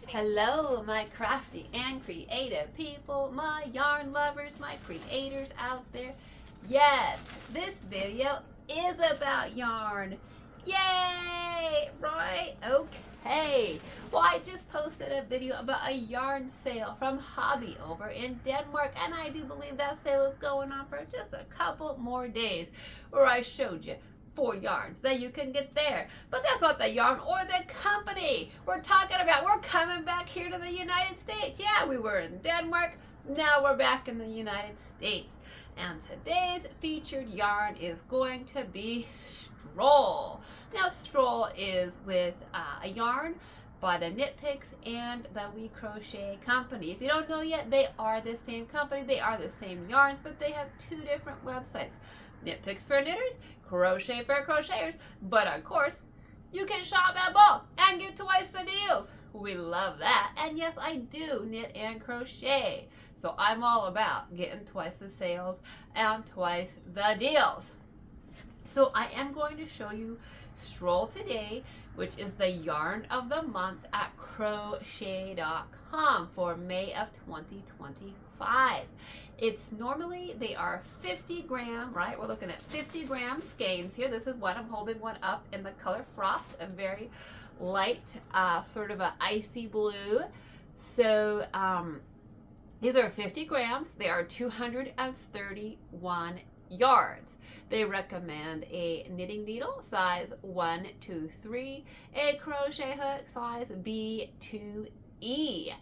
Hello, my crafty and creative people, my yarn lovers, my creators out there. Yes, this video is about yarn. Yay! Right? Okay. Well, I just posted a video about a yarn sale from Hobby over in Denmark, and I do believe that sale is going on for just a couple more days, where I showed you 4 yarns that you can get there. But that's not the yarn or the company we're talking about. We're coming back here to the United States. Yeah, we were in Denmark. Now we're back in the United States. And today's featured yarn is going to be Stroll. Now, Stroll is with a yarn by the Knit Picks and the We Crochet Company. If you don't know yet, they are the same company. They are the same yarns, but they have 2 different websites. Knit Picks for knitters, Crochet for crocheters, but of course, you can shop at both and get twice the deals. We love that. And yes, I do knit and crochet. So I'm all about getting twice the sales and twice the deals. So I am going to show you Stroll today, which is the yarn of the month at crochet.com for May of 2025. It's normally, they are 50 gram, right? We're looking at 50 gram skeins here. This is what I'm holding one up in the color Frost, a very light, sort of a icy blue. So these are 50 grams. They are 231 yards. They recommend a knitting needle size 1, 2, 3, a crochet hook size B2E.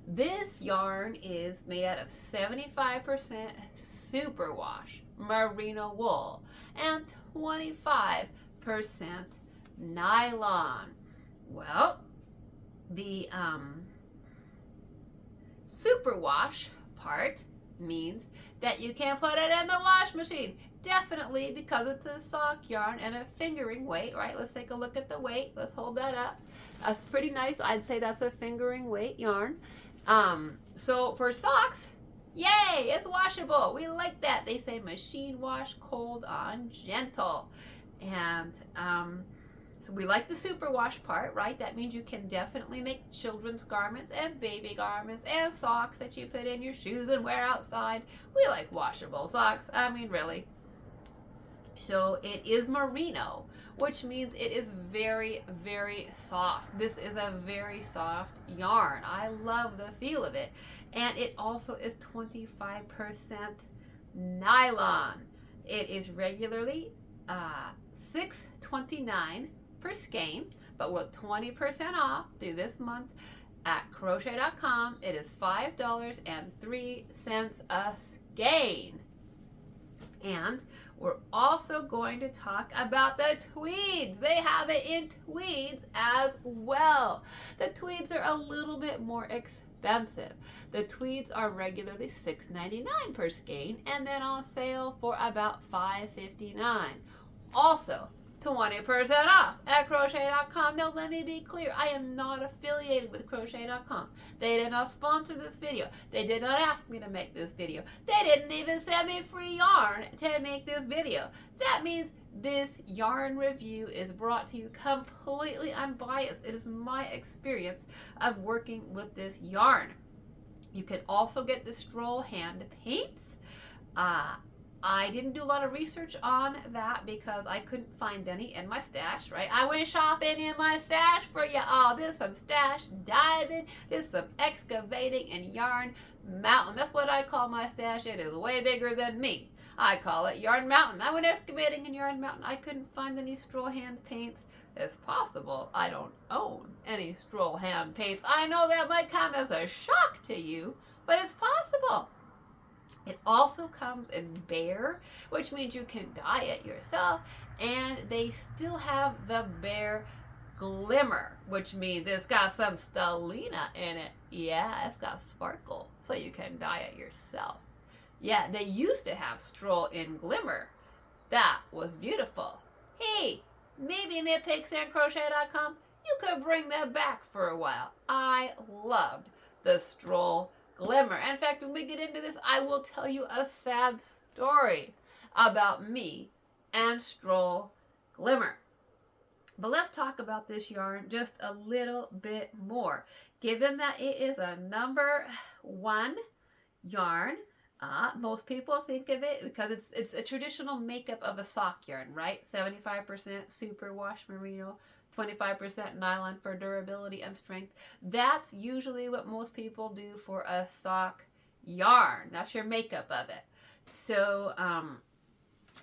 This yarn is made out of 75% superwash merino wool and 25% nylon. Well, the superwash part means that you can't put it in the wash machine. Definitely, because it's a sock yarn and a fingering weight, right? Let's take a look at the weight. Let's hold that up. That's pretty nice. I'd say that's a fingering weight yarn. So for socks, yay, it's washable. We like that. They say machine wash, cold on gentle. And so we like the superwash part, right? That means you can definitely make children's garments and baby garments and socks that you put in your shoes and wear outside. We like washable socks. I mean, really. So it is merino, which means it is very, very soft. This is a very soft yarn. I love the feel of it. And it also is 25% nylon. It is regularly $6.29 per skein, but with 20% off through this month at crochet.com, it is $5.03 a skein. And we're also going to talk about the tweeds. They have it in tweeds as well. The tweeds are a little bit more expensive. The tweeds are regularly $6.99 per skein and then on sale for about $5.59. Also, 20% off at crochet.com. Now, let me be clear. I am not affiliated with crochet.com. They did not sponsor this video. They did not ask me to make this video. They didn't even send me free yarn to make this video. That means this yarn review is brought to you completely unbiased. It is my experience of working with this yarn. You can also get the Stroll hand paints. I didn't do a lot of research on that because I couldn't find any in my stash, right? I went shopping in my stash for you all. This is some stash diving. This is some excavating in Yarn Mountain. That's what I call my stash. It is way bigger than me. I call it Yarn Mountain. I went excavating in Yarn Mountain. I couldn't find any Stroll hand paints. It's possible I don't own any Stroll hand paints. I know that might come as a shock to you, but it's possible. It also comes in bare, which means you can dye it yourself, and they still have the bare glimmer, which means it's got some stellina in it. Yeah, it's got sparkle, so you can dye it yourself. Yeah, they used to have Stroll in glimmer. That was beautiful. Hey, maybe knitpicks and crochet.com, you could bring that back for a while. I loved the Stroll glimmer. In fact, when we get into this, I will tell you a sad story about me and Stroll glimmer. But let's talk about this yarn just a little bit more. Given that it is a #1 yarn, most people think of it because it's a traditional makeup of a sock yarn, right? 75% superwash merino, 25% nylon for durability and strength. That's usually what most people do for a sock yarn. That's your makeup of it. So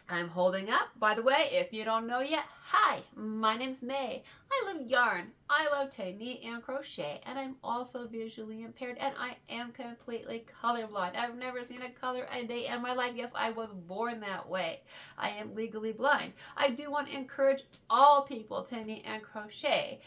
I'm holding up. By the way, if you don't know yet, hi, my name's May. I love yarn. I love to knit and crochet, and I'm also visually impaired, and I am completely colorblind. I've never seen a color a day in my life. Yes, I was born that way. I am legally blind. I do want to encourage all people to knit and crochet.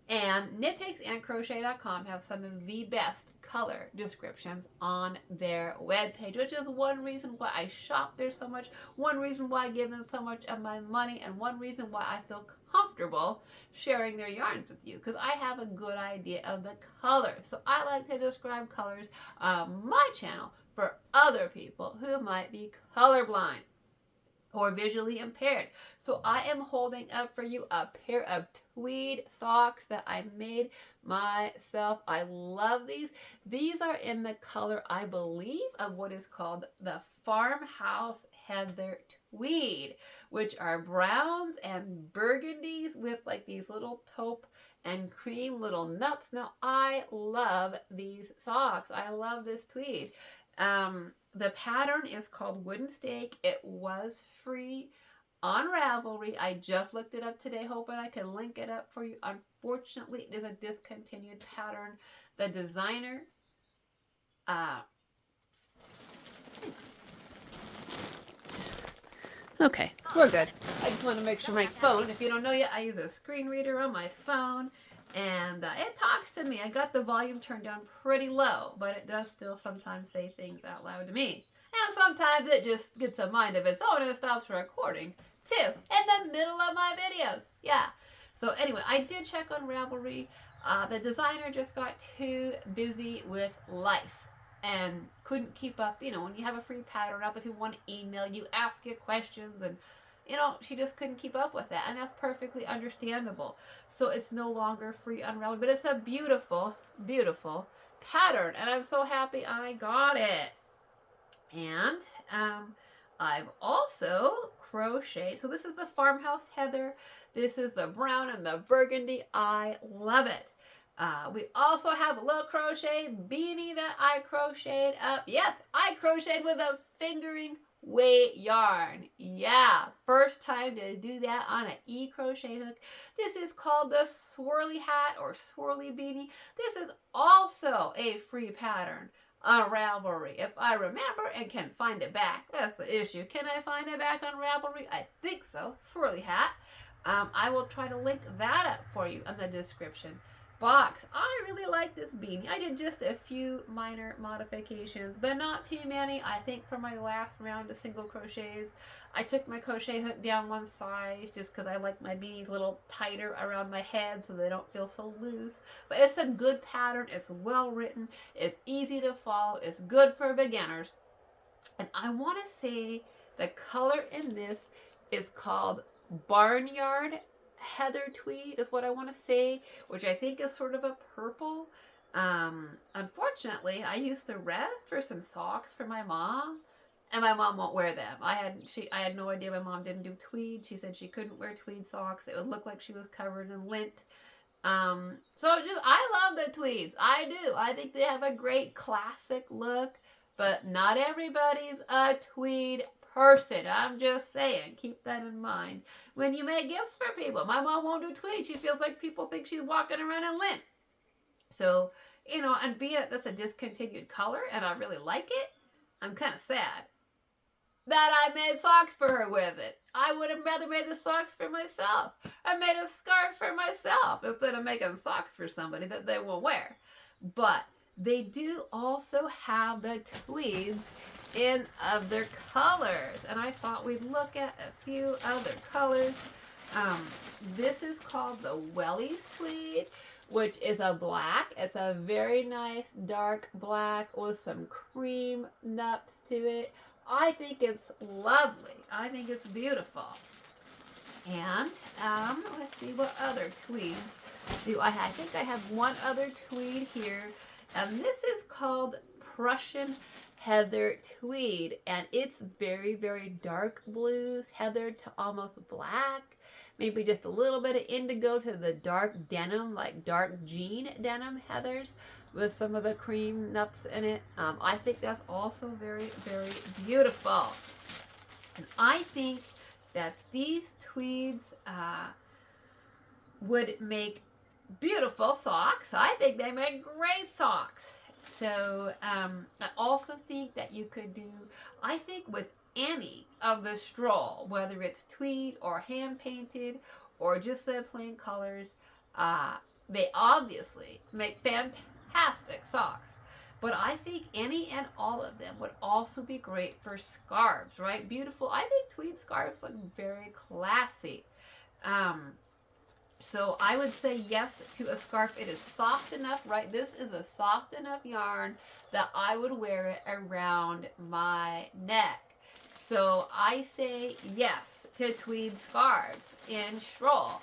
And knitpicks and crochet.com have some of the best color descriptions on their webpage, which is one reason why I shop there so much, one reason why I give them so much of my money, and one reason why I feel comfortable sharing their yarns with you, because I have a good idea of the colors. So I like to describe colors on my channel for other people who might be colorblind or visually impaired. So I am holding up for you a pair of tweed socks that I made myself. I love these. These are in the color, I believe, of what is called the farmhouse heather tweed, which are browns and burgundies with like these little taupe and cream little nups. Now I love these socks. I love this tweed. The pattern is called Wooden Stake. It was free on Ravelry. I just looked it up today, hoping I could link it up for you. Unfortunately, it is a discontinued pattern. The designer, okay, we're good. I just want to make sure my phone, if you don't know yet, I use a screen reader on my phone. And it talks to me. I got the volume turned down pretty low, but it does still sometimes say things out loud to me. And sometimes it just gets a mind of its own and it stops recording, too, in the middle of my videos. Yeah. So anyway, I did check on Ravelry. The designer just got too busy with life and couldn't keep up. You know, when you have a free pattern, other people want to email you, ask you questions, and you know, she just couldn't keep up with that, and that's perfectly understandable. So it's no longer free on Ravelry, but it's a beautiful, beautiful pattern, and I'm so happy I got it. And I've also crocheted. So this is the farmhouse heather. This is the brown and the burgundy. I love it. We also have a little crochet beanie that I crocheted up. Yes, I crocheted with a fingering weight yarn. Yeah, first time to do that on an e-crochet hook. This is called the swirly hat or swirly beanie. This is also a free pattern on Ravelry, if I remember and can find it back. That's the issue. Can I find it back on Ravelry? I think so. Swirly hat. I will try to link that up for you in the description box. I really like this beanie. I did just a few minor modifications, but not too many. I think for my last round of single crochets, I took my crochet hook down one size just because I like my beanies a little tighter around my head so they don't feel so loose. But it's a good pattern. It's well written. It's easy to follow. It's good for beginners. And I want to say the color in this is called Barnyard Heather Tweed is what I want to say, which I think is sort of a purple. Unfortunately, I used the rest for some socks for my mom, and my mom won't wear them. I had no idea my mom didn't do tweed. She said she couldn't wear tweed socks. It would look like she was covered in lint. I love the tweeds. I do. I think they have a great classic look, but not everybody's a tweed person. I'm just saying, keep that in mind when you make gifts for people. My mom won't do tweed. She feels like people think she's walking around in lint. So, you know, and being that's a discontinued color and I really like it, I'm kind of sad that I made socks for her with it. I would have rather made the socks for myself. I made a scarf for myself instead of making socks for somebody that they won't wear. But they do also have the tweeds in other colors, and I thought we'd look at a few other colors. This is called the Wellies tweed, which is a black. It's a very nice dark black with some cream nups to it. I think it's lovely. I think it's beautiful. And let's see what other tweeds do I have. I think I have one other tweed here. And this is called Prussian heather tweed. And it's very, very dark blues, heather to almost black. Maybe just a little bit of indigo to the dark denim, like dark jean denim heathers with some of the cream nups in it. I think that's also very, very beautiful. And I think that these tweeds would make beautiful socks. I think they make great socks. So I also think that you could do, I think with any of the stroll, whether it's tweed or hand painted or just the plain colors, they obviously make fantastic socks. But I think any and all of them would also be great for scarves, right? Beautiful. I think tweed scarves look very classy. So I would say yes to a scarf. It is soft enough, right? This is a soft enough yarn that I would wear it around my neck. So I say yes to tweed scarves in stroll.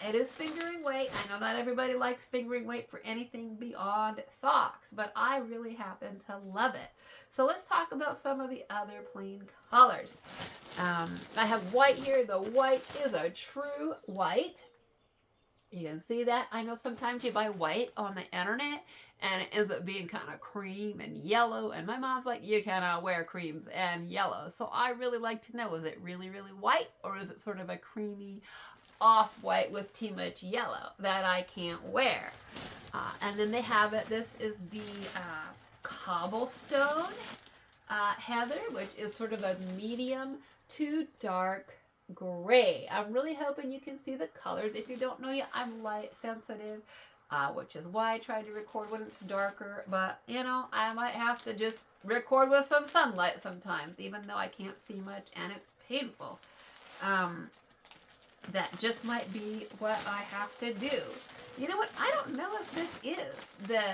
It is fingering weight. I know not everybody likes fingering weight for anything beyond socks, but I really happen to love it. So let's talk about some of the other plain colors. I have white here. The white is a true white. You can see that. I know sometimes you buy white on the internet and it ends up being kind of cream and yellow. And my mom's like, you cannot wear creams and yellow. So I really like to know, is it really, really white or is it sort of a creamy off-white with too much yellow that I can't wear? And then they have it. This is the cobblestone heather, which is sort of a medium to dark gray. I'm really hoping you can see the colors. If you don't know yet, I'm light sensitive, which is why I try to record when it's darker. But, you know, I might have to just record with some sunlight sometimes, even though I can't see much and it's painful. That just might be what I have to do. You know what? I don't know if this is the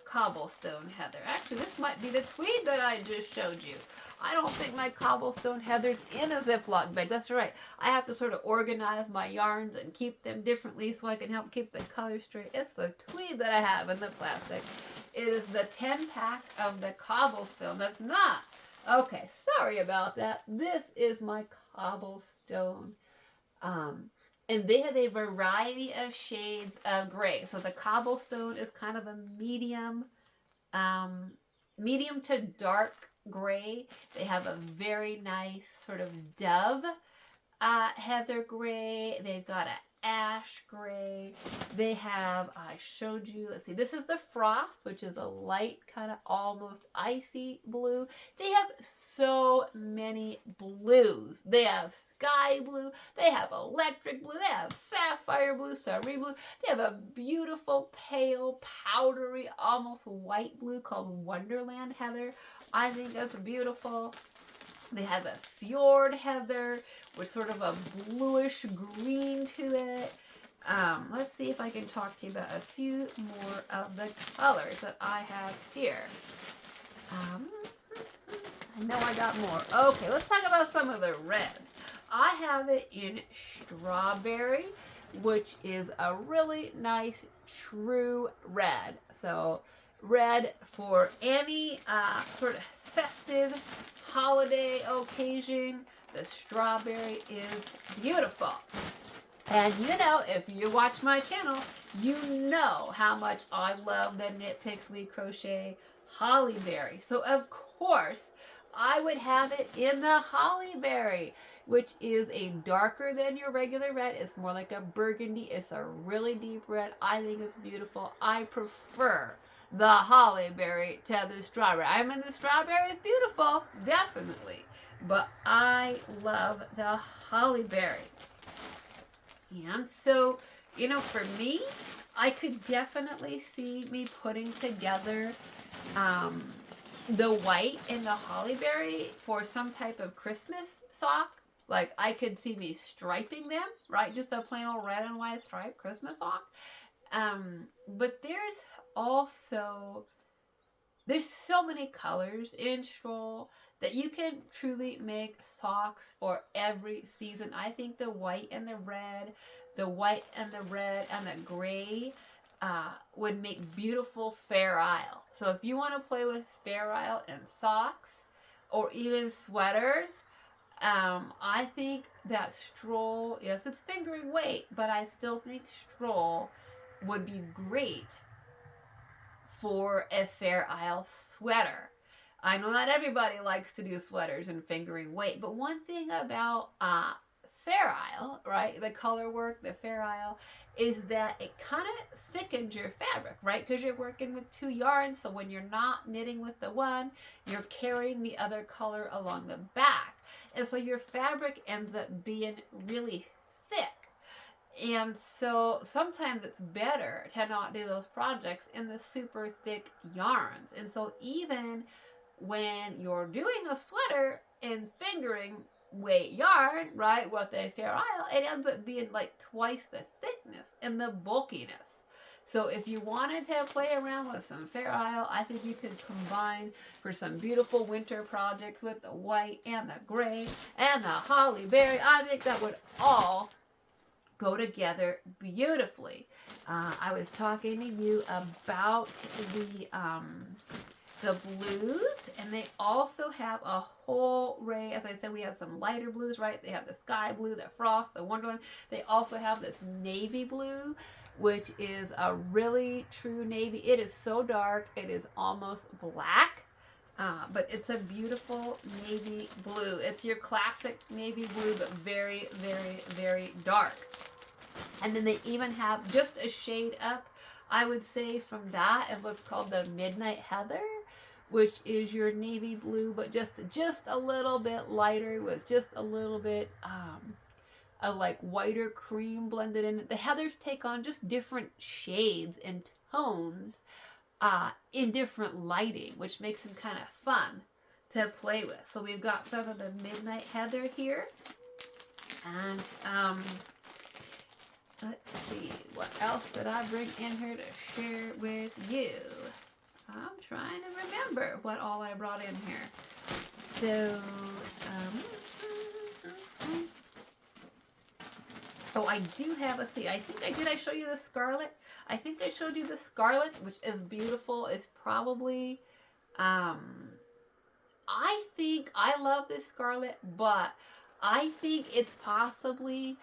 cobblestone heather. Actually, this might be the tweed that I just showed you. I don't think my cobblestone heather's in a Ziploc bag. That's right. I have to sort of organize my yarns and keep them differently so I can help keep the colors straight. It's the tweed that I have in the plastic. It is the 10-pack of the cobblestone. That's not. Okay, sorry about that. This is my cobblestone. And they have a variety of shades of gray. So the cobblestone is kind of a medium to dark gray. They have a very nice sort of dove heather gray. They've got an ash gray. They have, I showed you, let's see, this is the frost, which is a light kind of almost icy blue. They have so many blues. They have sky blue. They have electric blue. They have sapphire blue, cerise blue. They have a beautiful pale, powdery, almost white blue called Wonderland heather. I think that's beautiful. They have a fjord heather with sort of a bluish green to it. Let's see if I can talk to you about a few more of the colors that I have here. I know I got more. Okay, let's talk about some of the reds. I have it in strawberry, which is a really nice true red. So red for any sort of festive holiday occasion. The strawberry is beautiful. And you know, if you watch my channel, you know how much I love the Knit Picks We Crochet Hollyberry. So of course, I would have it in the Hollyberry, which is a darker than your regular red. It's more like a burgundy. It's a really deep red. I think it's beautiful. I prefer the Hollyberry to the strawberry. I mean, the strawberry is beautiful, definitely, but I love the Hollyberry. And so, you know, for me, I could definitely see me putting together the white and the Hollyberry for some type of Christmas sock. Like, I could see me striping them, right? Just a plain old red and white striped Christmas sock. But there's also There's so many colors in stroll that you can truly make socks for every season. I think the white and the red, and the gray would make beautiful Fair Isle. So if you want to play with Fair Isle and socks or even sweaters, I think that stroll, yes, it's fingering weight, but I still think stroll would be great for a Fair Isle sweater. I know not everybody likes to do sweaters and fingering weight, but one thing about Fair Isle, right, the color work, the Fair Isle, is that it kind of thickens your fabric, right, because you're working with two yarns, so when you're not knitting with the one, you're carrying the other color along the back, and so your fabric ends up being really thick. And so sometimes it's better to not do those projects in the super thick yarns. And so even when you're doing a sweater in fingering weight yarn, right, with a Fair Isle, it ends up being like twice the thickness and the bulkiness. So if you wanted to play around with some Fair Isle, I think you could combine for some beautiful winter projects with the white and the gray and the holly berry. I think that would all go together beautifully. I was talking to you about the blues, and they also have a whole array. As I said, we have some lighter blues, right? They have the sky blue, the frost, the wonderland. They also have this navy blue, which is a really true navy. It is so dark, it is almost black. But it's a beautiful navy blue. It's your classic navy blue, but very, very, very dark. And then they even have just a shade up, I would say, from that, is what's called the Midnight Heather, which is your navy blue, but just a little bit lighter with just a little bit of like whiter cream blended in. The heathers take on just different shades and tones in different lighting, which makes them kind of fun to play with. So we've got some of the Midnight Heather here, and let's see, what else did I bring in here to share with you? I'm trying to remember what all I brought in here. So, oh, I do have, let's see, I show you the scarlet? I think I showed you the scarlet, which is beautiful. It's probably, I think I love this scarlet, but I think it's possibly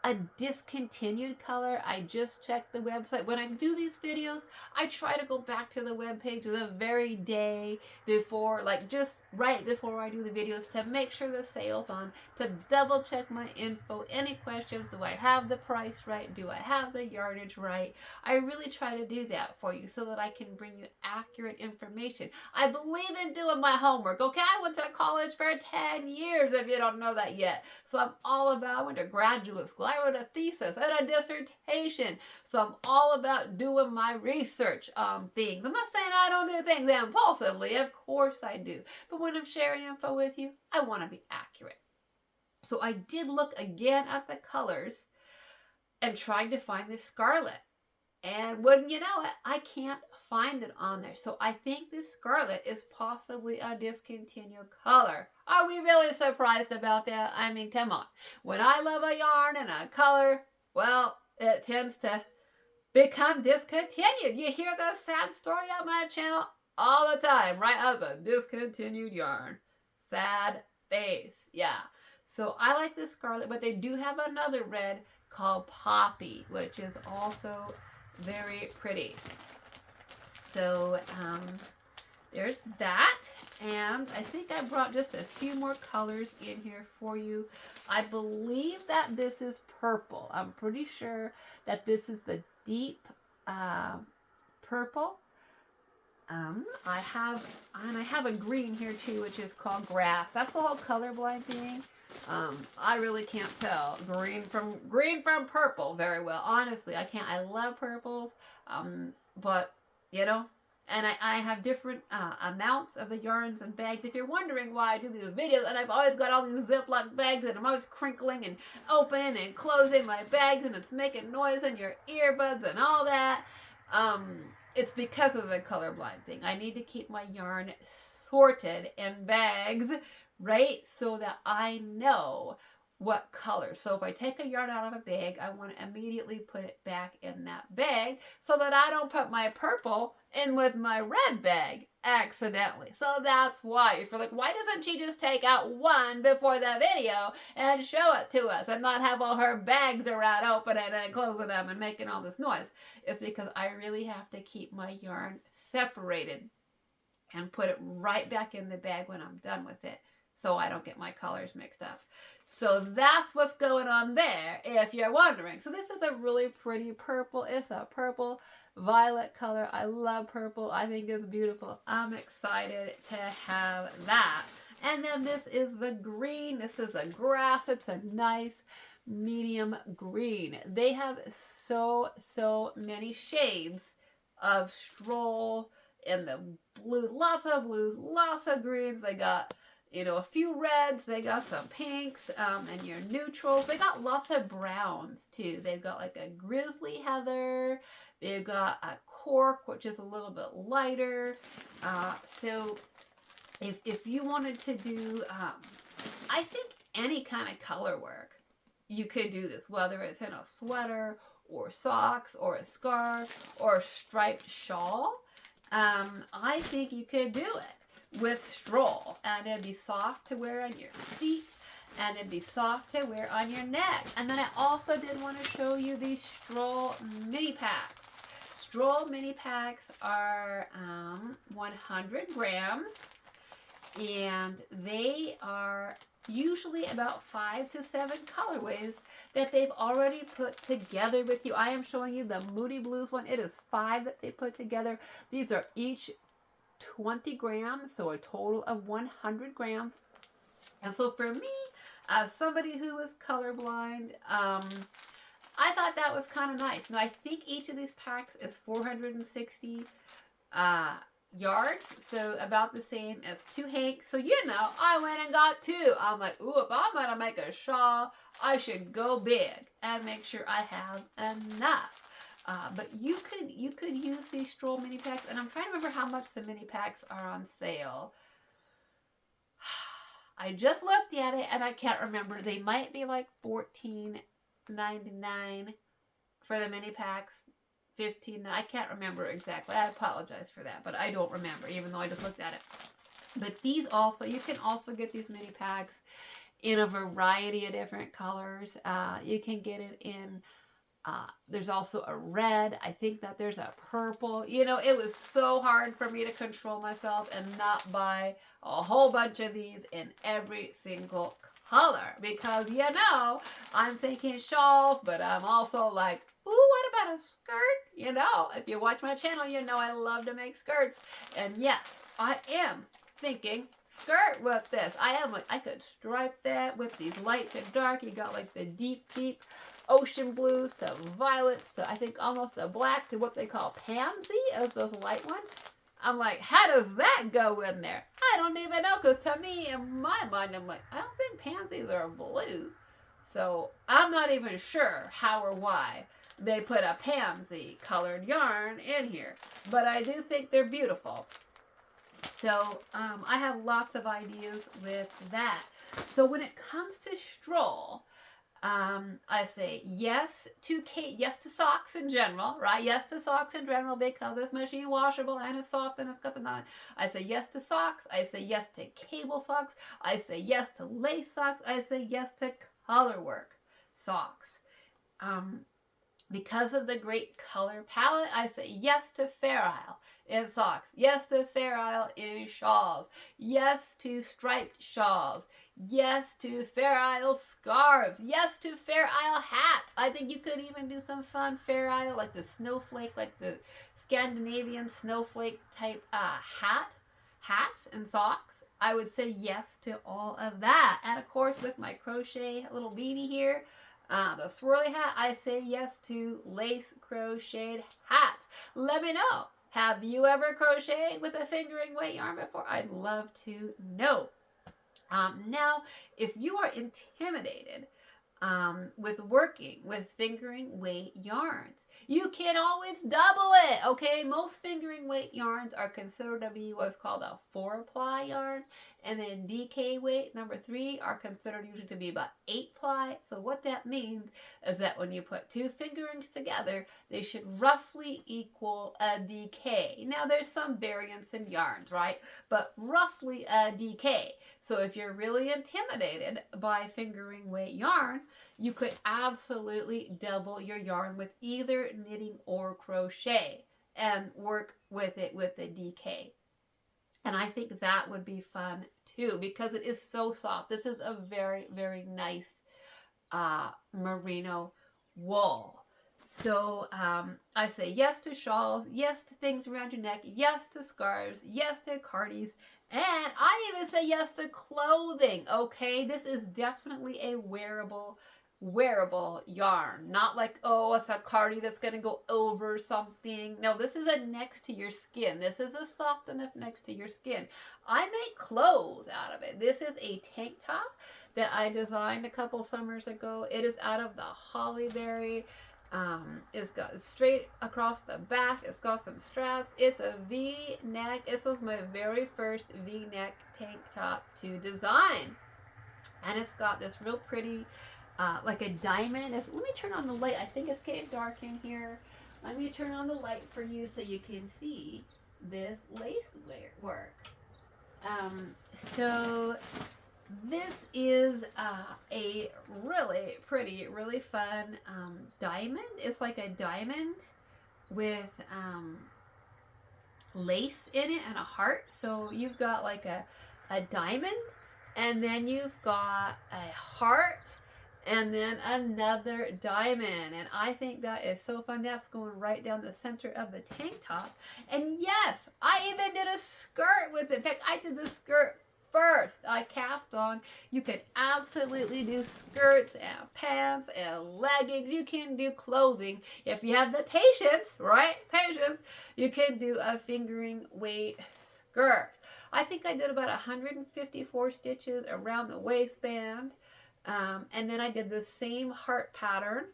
a discontinued color. I just checked the website. When I do these videos, I try to go back to the webpage the very day before, like just right before I do the videos, to make sure the sale's on, to double check my info. Any questions? Do I have the price right? Do I have the yardage right? I really try to do that for you so that I can bring you accurate information. I believe in doing my homework, okay? I went to college for 10 years, if you don't know that yet. So I'm all about, I went to graduate school. I wrote a thesis and a dissertation. So I'm all about doing my research on things. I'm not saying I don't do things impulsively. Of course I do. But when I'm sharing info with you, I want to be accurate. So I did look again at the colors and tried to find the scarlet. And wouldn't you know it, I can't find it on there. So I think this scarlet is possibly a discontinued color. Are we really surprised about that? I mean, come on. When I love a yarn and a color, well, it tends to become discontinued. You hear the sad story on my channel all the time, right? As a discontinued yarn. Sad face. Yeah. So I like this scarlet, but they do have another red called Poppy, which is also very pretty. So there's that, and I think I brought just a few more colors in here for you. I believe that this is purple. I'm pretty sure that this is the deep purple. I have a green here too, which is called grass. That's the whole colorblind thing. I really can't tell green from purple very well. Honestly, I can't. I love purples, but you know, and I have different amounts of the yarns and bags. If you're wondering why I do these videos, and I've always got all these Ziploc bags, and I'm always crinkling and opening and closing my bags, and it's making noise in your earbuds and all that. It's because of the colorblind thing. I need to keep my yarn sorted in bags, right? So that I know what color. So if I take a yarn out of a bag, I want to immediately put it back in that bag so that I don't put my purple in with my red bag accidentally. So that's why. If you're like, why doesn't she just take out one before the video and show it to us and not have all her bags around opening and closing them and making all this noise? It's because I really have to keep my yarn separated and put it right back in the bag when I'm done with it, so I don't get my colors mixed up. So that's what's going on there, if you're wondering. So this is a really pretty purple. It's a purple violet color. I love purple. I think it's beautiful. I'm excited to have that. And then this is the green. This is a grass. It's a nice medium green. They have so many shades of stroll in the blue. Lots of blues, lots of greens. They got, you know, a few reds. They got some pinks, and your neutrals. They got lots of browns too. They've got like a grizzly heather. They've got a cork, which is a little bit lighter. So if you wanted to do, I think any kind of color work, you could do this, whether it's in a sweater or socks or a scarf or a striped shawl. I think you could do it with stroll, and it'd be soft to wear on your feet, and it'd be soft to wear on your neck. And then I also did want to show you these stroll mini packs. Stroll mini packs are 100 grams, and they are usually about 5 to 7 colorways that they've already put together with you. I am showing you the Moody Blues one. It is 5 that they put together. These are each 20 grams, so a total of 100 grams. And so for me, as somebody who is colorblind, I thought that was kind of nice. Now, I think each of these packs is 460 yards, so about the same as 2 hanks. So, you know, I went and got 2. I'm like, ooh, if I'm going to make a shawl, I should go big and make sure I have enough. But you could use these stroll mini packs, and I'm trying to remember how much the mini packs are on sale. I just looked at it and I can't remember. They might be like $14.99 for the mini packs. 15. I can't remember exactly. I apologize for that, but I don't remember, even though I just looked at it. But these also, you can also get these mini packs in a variety of different colors. You can get it in, there's also a red. I think that there's a purple. You know, it was so hard for me to control myself and not buy a whole bunch of these in every single color, because, you know, I'm thinking shawls, but I'm also like, ooh, what about a skirt? You know, if you watch my channel, you know I love to make skirts. And yes, I am thinking skirt with this. I am like, I could stripe that with these light to dark. You got like the deep ocean blues to violets to, I think, almost a black to what they call pansy as those light ones. I'm like, how does that go in there? I don't even know, because to me, in my mind, I'm like, I don't think pansies are blue. So I'm not even sure how or why they put a pansy colored yarn in here. But I do think they're beautiful. So I have lots of ideas with that. So when it comes to stroll, I say yes to socks in general, right? Yes to socks in general, because it's machine washable and it's soft and it's got the nylon. I say yes to socks. I say yes to cable socks. I say yes to lace socks. I say yes to color work socks. Because of the great color palette, I say yes to Fair Isle in socks. Yes to Fair Isle in shawls. Yes to striped shawls. Yes to Fair Isle scarves. Yes to Fair Isle hats. I think you could even do some fun Fair Isle, like the snowflake, like the Scandinavian snowflake type hats and socks. I would say yes to all of that. And of course, with my crochet little beanie here, the swirly hat, I say yes to lace crocheted hats. Let me know. Have you ever crocheted with a fingering weight yarn before? I'd love to know. Now, if you are intimidated with working with fingering weight yarns, You can always double it, okay? Most fingering weight yarns are considered to be what's called a 4-ply yarn. And then DK weight number 3 are considered usually to be about 8-ply. So what that means is that when you put 2 fingerings together, they should roughly equal a DK. Now there's some variance in yarns, right? But roughly a DK. So if you're really intimidated by fingering weight yarn, you could absolutely double your yarn with either knitting or crochet and work with it with a DK. And I think that would be fun too because it is so soft. This is a very, very nice merino wool. So I say yes to shawls, yes to things around your neck, yes to scarves, yes to cardies, and I even say yes to clothing, okay? This is definitely a wearable yarn. Not like, oh, it's a cardi that's going to go over something. No, this is a next to your skin. This is a soft enough next to your skin. I make clothes out of it. This is a tank top that I designed a couple summers ago. It is out of the Hollyberry. It's got straight across the back. It's got some straps. It's a V-neck. This was my very first V-neck tank top to design. And it's got this real pretty, like a diamond. Let me turn on the light. I think it's getting dark in here. Let me turn on the light for you so you can see this lace work. So this is a really pretty, really fun diamond. It's like a diamond with lace in it and a heart. So you've got like a diamond, and then you've got a heart, and then another diamond. And I think that is so fun. That's going right down the center of the tank top. And yes, I even did a skirt with it. In fact, I did the skirt first. I cast on. You can absolutely do skirts and pants and leggings. You can do clothing. If you have the patience, right? Patience, you can do a fingering weight skirt. I think I did about 154 stitches around the waistband. And then I did the same heart pattern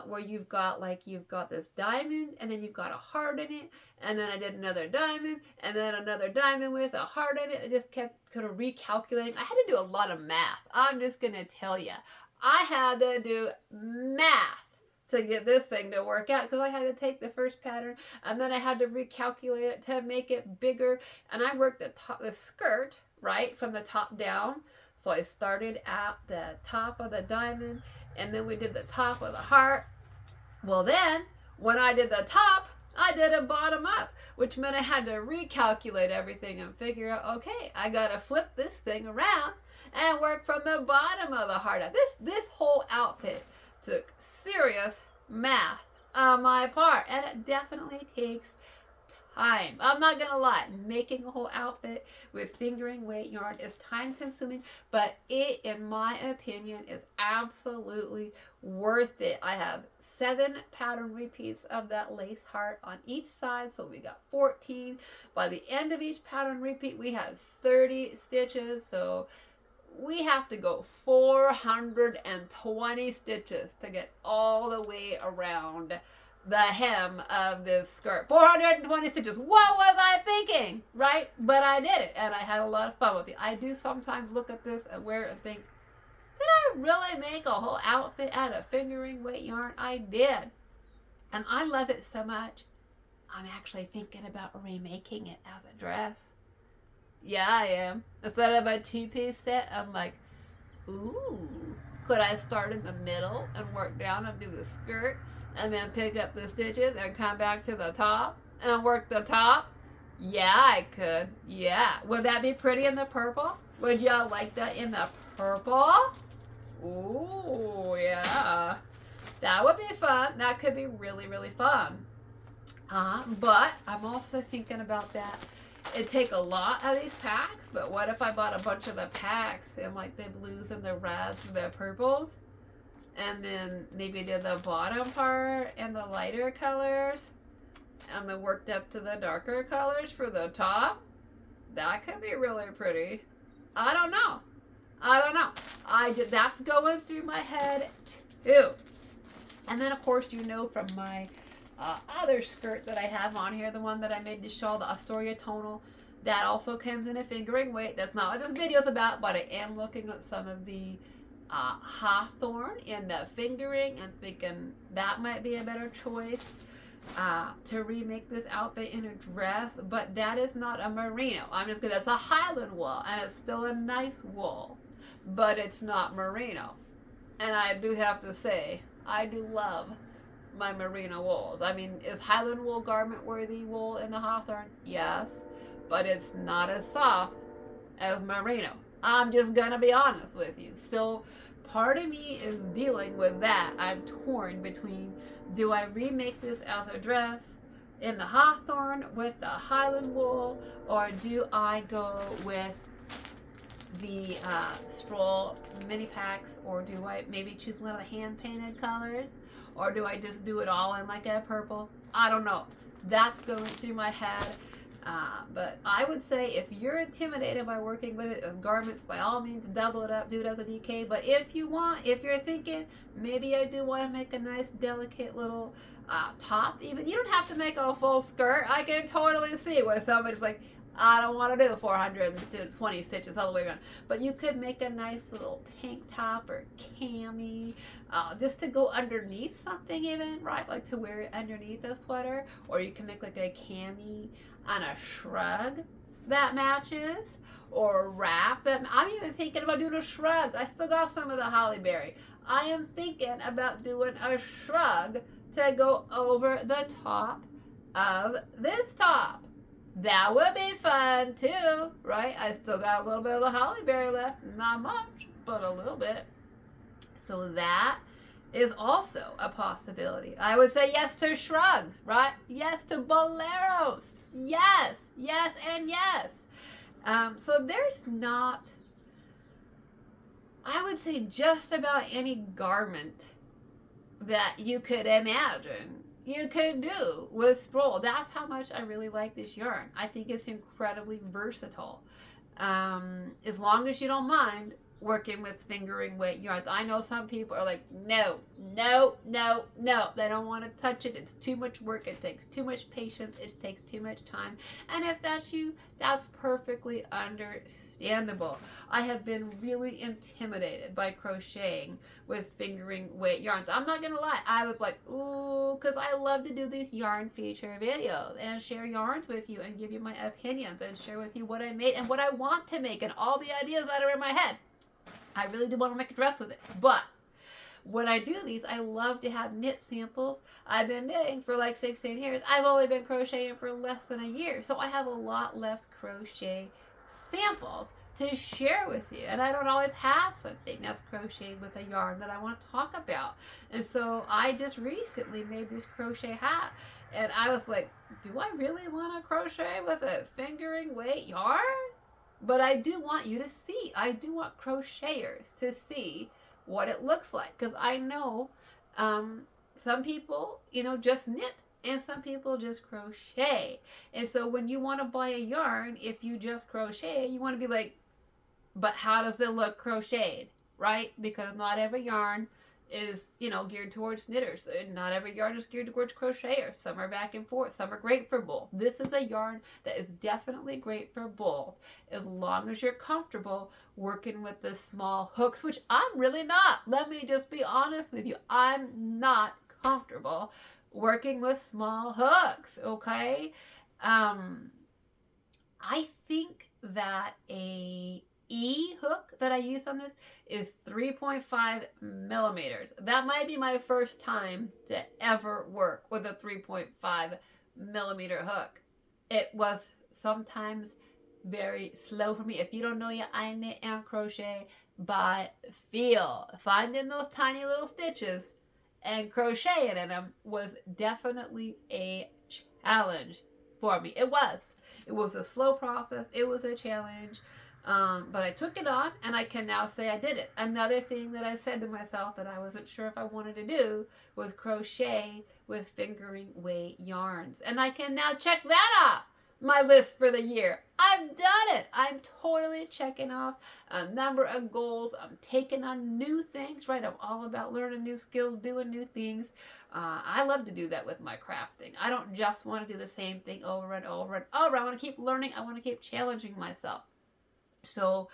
where you've got this diamond, and then you've got a heart in it, and then I did another diamond, and then another diamond with a heart in it. I just kept kind of recalculating. I had to do a lot of math. I'm just gonna tell you, I had to do math to get this thing to work out, because I had to take the first pattern and then I had to recalculate it to make it bigger, and I worked the skirt right from the top down. So I started at the top of the diamond, and then we did the top of the heart. Well, then when I did the top, I did a bottom up, which meant I had to recalculate everything and figure out, okay, I gotta flip this thing around and work from the bottom of the heart up. This whole outfit took serious math on my part, and it definitely takes time. I'm not gonna lie, making a whole outfit with fingering weight yarn is time consuming, but it, in my opinion, is absolutely worth it. I have 7 pattern repeats of that lace heart on each side, so we got 14. By the end of each pattern repeat, we had 30 stitches, so we have to go 420 stitches to get all the way around the hem of this skirt. 420 stitches. What was I thinking? Right? But I did it, and I had a lot of fun with it. I do sometimes look at this and wear it and think, did I really make a whole outfit out of fingering weight yarn? I did. And I love it so much, I'm actually thinking about remaking it as a dress. Yeah, I am. Instead of a 2-piece set, I'm like, ooh, could I start in the middle and work down and do the skirt, and then pick up the stitches and come back to the top and work the top? Yeah, I could. Yeah. Would that be pretty in the purple? Would y'all like that in the purple? Ooh, yeah. That would be fun. That could be really, really fun. But I'm also thinking about that. It'd take a lot of these packs, but what if I bought a bunch of the packs in like the blues and the reds and the purples? And then maybe did the bottom part in the lighter colors, and then worked up to the darker colors for the top. That could be really pretty. I don't know. That's going through my head too. And then, of course, you know from my other skirt that I have on here, the one that I made to show, the Astoria tonal, that also comes in a fingering weight. That's not what this video is about, but I am looking at some of the hawthorn in the fingering and thinking that might be a better choice to remake this outfit in a dress. But that is not a merino. I'm just gonna, that's a Highland wool, and it's still a nice wool, but it's not merino. And I do have to say, I do love my merino wools. I mean, is Highland wool garment worthy wool in the hawthorn? Yes, but it's not as soft as merino. I'm just gonna be honest with you. So part of me is dealing with that. I'm torn between, do I remake this as a dress in the hawthorn with the Highland wool, or do I go with the stroll mini packs, or do I maybe choose one of the hand painted colors, or do I just do it all in like a purple? I don't know. That's going through my head. But I would say if you're intimidated by working with it with garments, by all means double it up, do it as a DK. But if you're thinking maybe I do want to make a nice delicate little top, even, you don't have to make a full skirt. I can totally see where somebody's like, I don't want to do 420 stitches all the way around. But you could make a nice little tank top or cami, just to go underneath something even, right? Like to wear it underneath a sweater. Or you can make like a cami on a shrug that matches. Or a wrap. I'm even thinking about doing a shrug. I still got some of the holly berry. I am thinking about doing a shrug to go over the top of this top. That would be fun too, right? I still got a little bit of the holly berry left. Not much, but a little bit. So that is also a possibility. I would say yes to shrugs, right? Yes to boleros. Yes, yes, and yes. So there's not, I would say, just about any garment that you could imagine you could do with stroll. That's how much I really like this yarn. I think it's incredibly versatile. As long as you don't mind working with fingering weight yarns. I know some people are like, no. They don't want to touch it. It's too much work. It takes too much patience. It takes too much time. And if that's you, that's perfectly understandable. I have been really intimidated by crocheting with fingering weight yarns. I'm not going to lie. I was like, ooh, because I love to do these yarn feature videos and share yarns with you and give you my opinions and share with you what I made and what I want to make and all the ideas that are in my head. I really do want to make a dress with it. But when I do these, I love to have knit samples. I've been knitting for like 16 years. I've only been crocheting for less than a year. So I have a lot less crochet samples to share with you. And I don't always have something that's crocheted with a yarn that I want to talk about. And so I just recently made this crochet hat. And I was like, do I really want to crochet with a fingering weight yarn? But I do want you to see. I do want crocheters to see what it looks like. Because I know some people, just knit. And some people just crochet. And so when you want to buy a yarn, if you just crochet, you want to be like, but how does it look crocheted? Right? Because not every yarn is, geared towards knitters. And not every yarn is geared towards crocheters. Some are back and forth. Some are great for both. This is a yarn that is definitely great for both, as long as you're comfortable working with the small hooks, which I'm really not. Let me just be honest with you. I'm not comfortable working with small hooks, okay? I think that a E hook that I use on this is 3.5 millimeters. That might be my first time to ever work with a 3.5 millimeter hook. It was sometimes very slow for me. If you don't know yet, I knit and crochet by feel. Finding those tiny little stitches and crocheting in them was definitely a challenge for me. It was a slow process. It was a challenge. But I took it on, and I can now say I did it. Another thing that I said to myself that I wasn't sure if I wanted to do was crochet with fingering weight yarns. And I can now check that off my list for the year. I've done it. I'm totally checking off a number of goals. I'm taking on new things, right? I'm all about learning new skills, doing new things. I love to do that with my crafting. I don't just want to do the same thing over and over and over. I want to keep learning. I want to keep challenging myself. So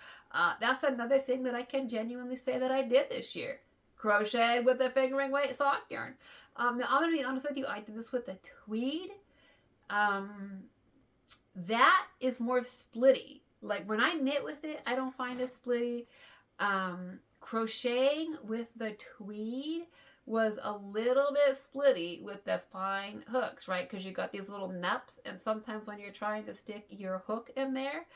that's another thing that I can genuinely say that I did this year. Crochet with a fingering weight sock yarn. Now, I'm going to be honest with you. I did this with a tweed. That is more splitty. Like when I knit with it, I don't find it splitty. Crocheting with the tweed was a little bit splitty with the fine hooks, right? Because you got these little nups, and sometimes when you're trying to stick your hook in there,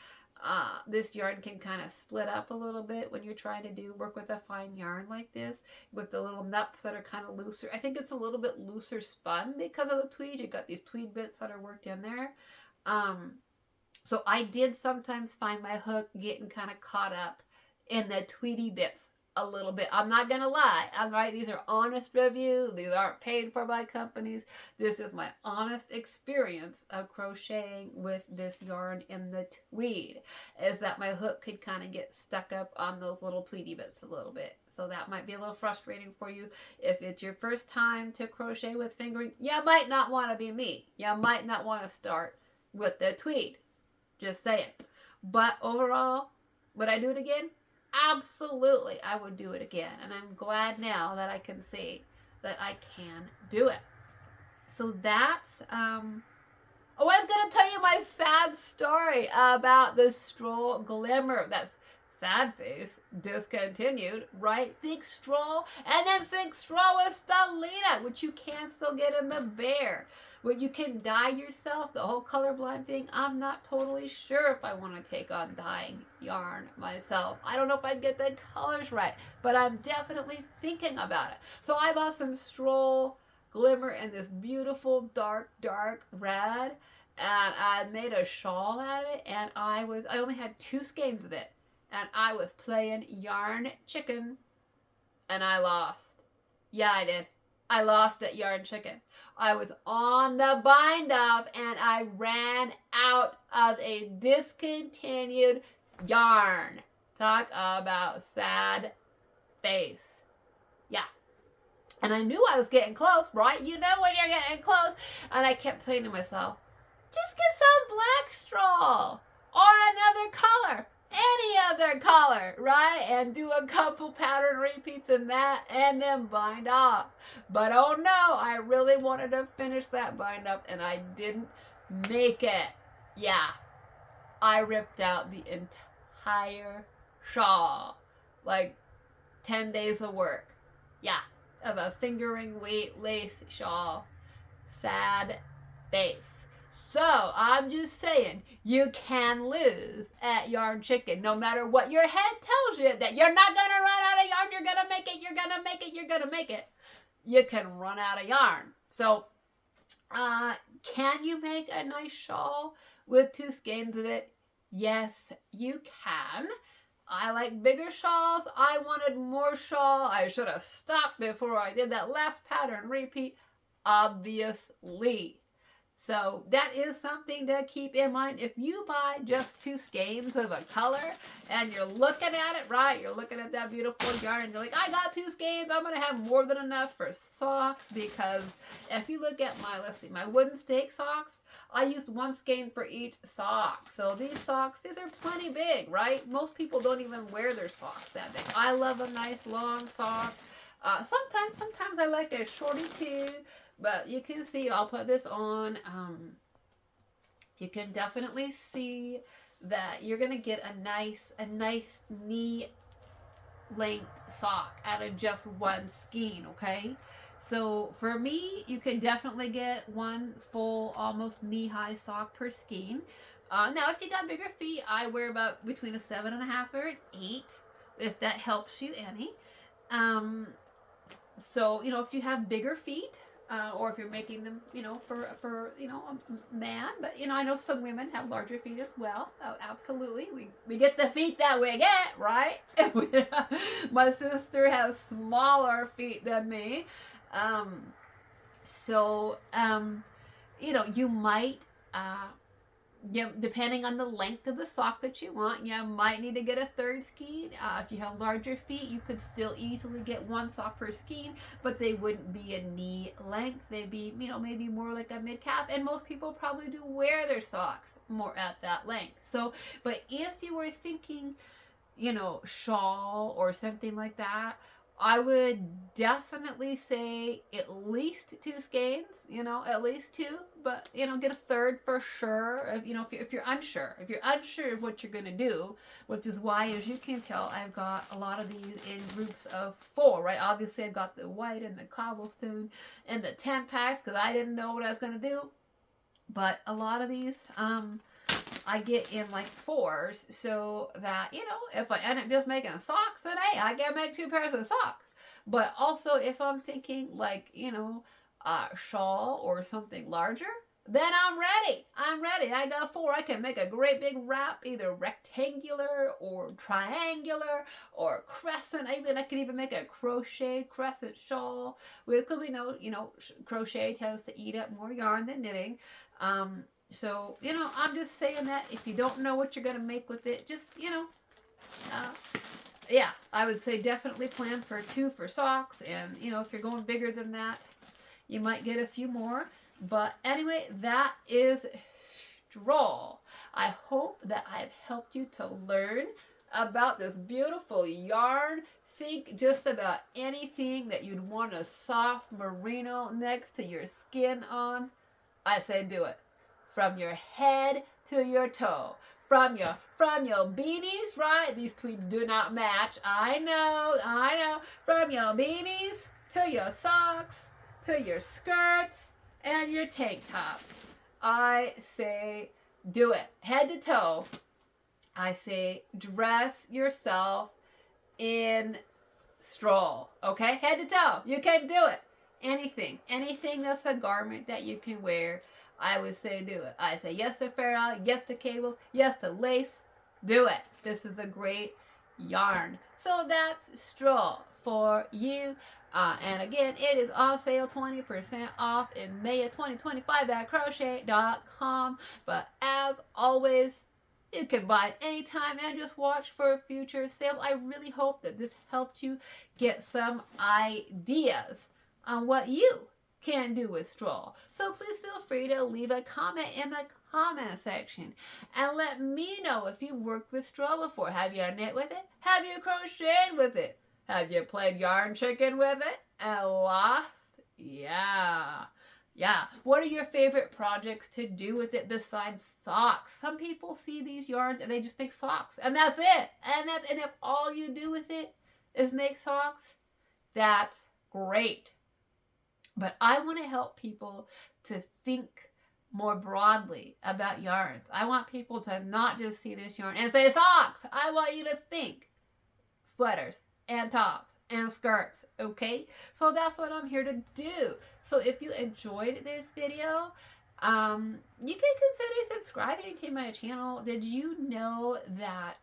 this yarn can kind of split up a little bit when you're trying to work with a fine yarn like this with the little nups that are kind of looser. I think it's a little bit looser spun because of the tweed. You got these tweed bits that are worked in there. So I did sometimes find my hook getting kind of caught up in the tweedy bits a little bit. I'm not gonna lie. I'm right. These are honest reviews. These aren't paid for by companies. This is my honest experience of crocheting with this yarn in the tweed. Is that my hook could kind of get stuck up on those little tweedy bits a little bit. So that might be a little frustrating for you. If it's your first time to crochet with fingering, you might not want to be me. You might not want to start with the tweed. Just saying. But overall, would I do it again? Absolutely, I would do it again. And I'm glad now that I can see that I can do it. So that's, I was going to tell you my sad story about the Stroll Glimmer. That's sad face, discontinued, right? Think Stroll, and then think Stroll with Stellina, which you can still get in the Bear. When you can dye yourself, the whole colorblind thing, I'm not totally sure if I want to take on dyeing yarn myself. I don't know if I'd get the colors right, but I'm definitely thinking about it. So I bought some Stroll Glimmer in this beautiful dark red, and I made a shawl out of it, and I only had 2 skeins of it, and I was playing yarn chicken, and I lost. Yeah, I did. I lost at yarn chicken. I was on the bind off and I ran out of a discontinued yarn. Talk about sad face. Yeah. And I knew I was getting close, right? You know when you're getting close. And I kept saying to myself, just get some black straw or another color. Any other color, right? And do a couple pattern repeats in that and then bind off. But oh no, I really wanted to finish that bind up and I didn't make it. Yeah, I ripped out the entire shawl. Like 10 days of work. Yeah, of a fingering weight lace shawl. Sad face. So, I'm just saying, you can lose at yarn chicken. No matter what your head tells you, that you're not going to run out of yarn, you're going to make it, you're going to make it, you're going to make it. You can run out of yarn. So, can you make a nice shawl with 2 skeins of it? Yes, you can. I like bigger shawls. I wanted more shawl. I should have stopped before I did that last pattern repeat, obviously. So that is something to keep in mind. If you buy just 2 skeins of a color and you're looking at it, right? You're looking at that beautiful yarn and you're like, I got 2 skeins. I'm going to have more than enough for socks, because if you look at my wooden stake socks, I used 1 skein for each sock. So these socks, these are plenty big, right? Most people don't even wear their socks that big. I love a nice long sock. Sometimes I like a shorty too. But you can see, I'll put this on, you can definitely see that you're going to get a nice knee length sock out of just 1 skein, okay? So for me, you can definitely get 1 full, almost knee-high sock per skein. Now, if you got bigger feet, I wear about between a 7.5 or an 8, if that helps you any. So, you know, if you have bigger feet, or if you're making them, you know, for a man. But, you know, I know some women have larger feet as well. Oh, absolutely. We get the feet that we get, right? My sister has smaller feet than me. You know, you might depending on the length of the sock that you want, you might need to get a third skein. If you have larger feet, you could still easily get one sock per skein, but they wouldn't be a knee length. They'd be, maybe more like a mid-calf, and most people probably do wear their socks more at that length. So, but if you were thinking, shawl or something like that, I would definitely say at least 2 skeins, at least 2, but, get a third for sure. If you're unsure of what you're going to do, which is why, as you can tell, I've got a lot of these in groups of 4, right? Obviously, I've got the white and the cobblestone and the 10 packs because I didn't know what I was going to do. But a lot of these, I get in like 4s, so that, if I end up just making socks, then hey, I can make 2 pairs of socks. But also if I'm thinking like, a shawl or something larger, then I'm ready. I got 4. I can make a great big wrap, either rectangular or triangular or crescent. I could even make a crochet crescent shawl. Because we know, crochet tends to eat up more yarn than knitting. So, I'm just saying that if you don't know what you're going to make with it, just, yeah, I would say definitely plan for 2 for socks. And, if you're going bigger than that, you might get a few more. But anyway, that is stroll. I hope that I've helped you to learn about this beautiful yarn. Think just about anything that you'd want a soft merino next to your skin on. I say do it. From your head to your toe. From your beanies, right? These tweeds do not match. I know. From your beanies to your socks, to your skirts, and your tank tops. I say do it. Head to toe. I say dress yourself in stroll. Okay? Head to toe. You can do it. Anything that's a garment that you can wear, I would say do it. I say yes to ferrule, yes to cables, yes to lace. Do it. This is a great yarn. So that's stroll for you. And again, it is on sale 20% off in May of 2025 at crochet.com. But as always, you can buy it anytime and just watch for future sales. I really hope that this helped you get some ideas on what you can do with stroll. So please feel free to leave a comment in the comment section and let me know if you've worked with stroll before. Have you knit with it? Have you crocheted with it? Have you played yarn chicken with it and lost? Yeah. What are your favorite projects to do with it besides socks? Some people see these yarns and they just think socks, and that's it. And if all you do with it is make socks, that's great. But I want to help people to think more broadly about yarns. I want people to not just see this yarn and say socks. I want you to think sweaters and tops and skirts, okay? So that's what I'm here to do. So if you enjoyed this video, you can consider subscribing to my channel. Did you know that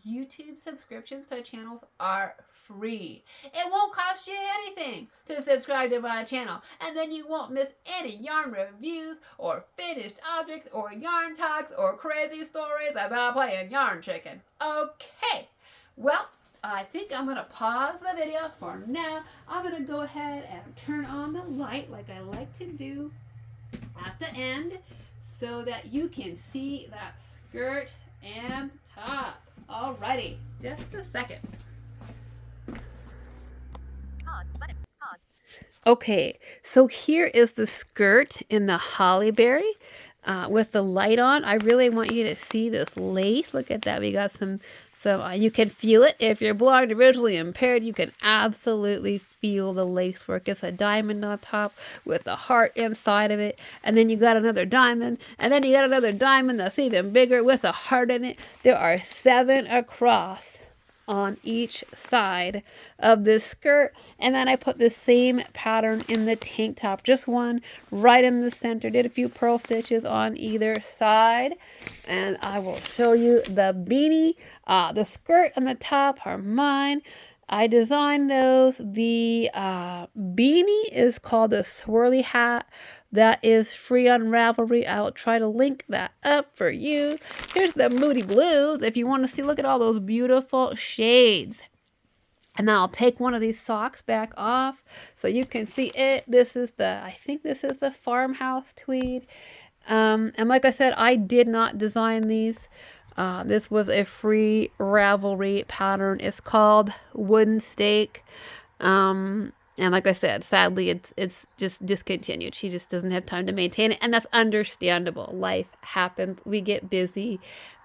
YouTube subscriptions to channels are free? It won't cost you anything to subscribe to my channel, and then you won't miss any yarn reviews or finished objects or yarn talks or crazy stories about playing yarn chicken. Okay, well, I think I'm going to pause the video for now. I'm going to go ahead and turn on the light like I like to do at the end so that you can see that skirt and top. Alrighty, just a second. Pause, button, pause. Okay, so here is the skirt in the hollyberry with the light on. I really want you to see this lace. Look at that. We got some you can feel it. If you're blind or visually impaired, you can absolutely feel the lace work. It's a diamond on top with a heart inside of it. And then you got another diamond. And then you got another diamond that's even bigger with a heart in it. There are 7 across on each side of this skirt. And then I put the same pattern in the tank top. Just one right in the center. Did a few purl stitches on either side. And I will show you the beanie. The skirt and the top are mine. I designed those. The beanie is called a swirly hat That is free on Ravelry. I'll try to link that up for you. Here's the Moody Blues. If you want to see, look at all those beautiful shades. And then I'll take one of these socks back off so you can see it. This is I think this is the farmhouse tweed. And like I said, I did not design these. This was a free Ravelry pattern. It's called Wooden Stake. And like I said, sadly, it's just discontinued. She just doesn't have time to maintain it. And that's understandable. Life happens. We get busy.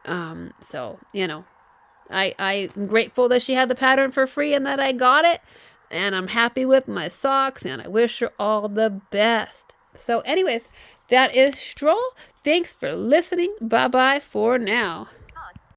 So, you know, I'm grateful that she had the pattern for free and that I got it. And I'm happy with my socks. And I wish her all the best. So anyways, that is Stroll. Thanks for listening. Bye-bye for now.